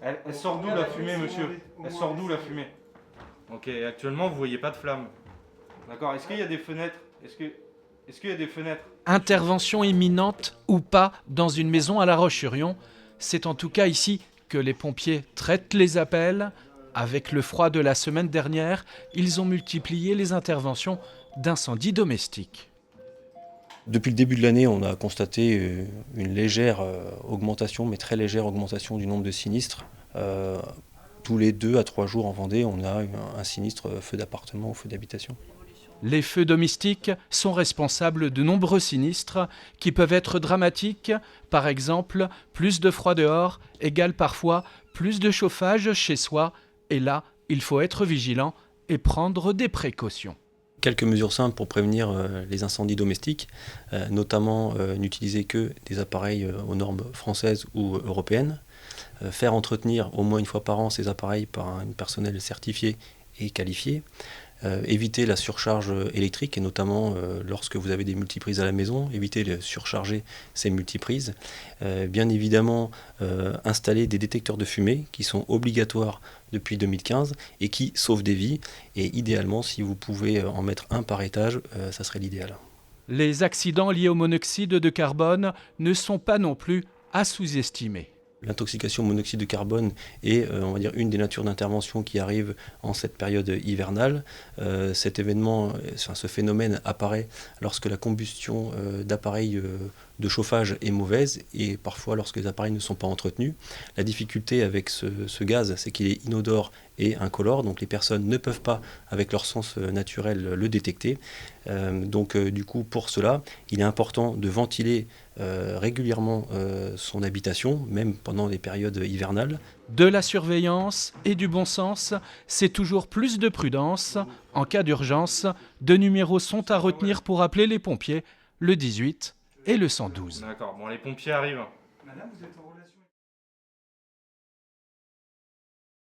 Elle sort d'où la fumée, monsieur? Elle sort d'où la fumée? Ok, actuellement vous voyez pas de flamme. D'accord, est-ce qu'il y a des fenêtres? Est-ce qu'il y a des fenêtres? Intervention imminente ou pas dans une maison à La Roche-sur-Yon, c'est en tout cas ici que les pompiers traitent les appels. Avec le froid de la semaine dernière, ils ont multiplié les interventions d'incendies domestiques. Depuis le début de l'année, on a constaté une légère augmentation, mais très légère augmentation du nombre de sinistres. Tous les 2 à 3 jours en Vendée, on a un sinistre feu d'appartement ou feu d'habitation. Les feux domestiques sont responsables de nombreux sinistres qui peuvent être dramatiques. Par exemple, plus de froid dehors égale parfois plus de chauffage chez soi. Et là, il faut être vigilant et prendre des précautions. Quelques mesures simples pour prévenir les incendies domestiques, notamment n'utiliser que des appareils aux normes françaises ou européennes, faire entretenir au moins une fois par an ces appareils par un personnel certifié et qualifié, éviter la surcharge électrique et notamment lorsque vous avez des multiprises à la maison, éviter de surcharger ces multiprises. Bien évidemment installer des détecteurs de fumée qui sont obligatoires depuis 2015 et qui sauvent des vies. Et idéalement, si vous pouvez en mettre un par étage, ça serait l'idéal. Les accidents liés au monoxyde de carbone ne sont pas non plus à sous-estimer. L'intoxication au monoxyde de carbone est, on va dire, une des natures d'intervention qui arrive en cette période hivernale. Cet événement, ce phénomène apparaît lorsque la combustion d'appareils de chauffage est mauvaise et parfois lorsque les appareils ne sont pas entretenus. La difficulté avec ce gaz, c'est qu'il est inodore et incolore, donc les personnes ne peuvent pas, avec leur sens naturel, le détecter. Du coup, pour cela, il est important de ventiler régulièrement son habitation, même pendant les périodes hivernales. De la surveillance et du bon sens, c'est toujours plus de prudence. En cas d'urgence, 2 numéros sont à retenir pour appeler les pompiers, le 18 et le 112. D'accord, bon les pompiers arrivent. Madame, vous êtes en relation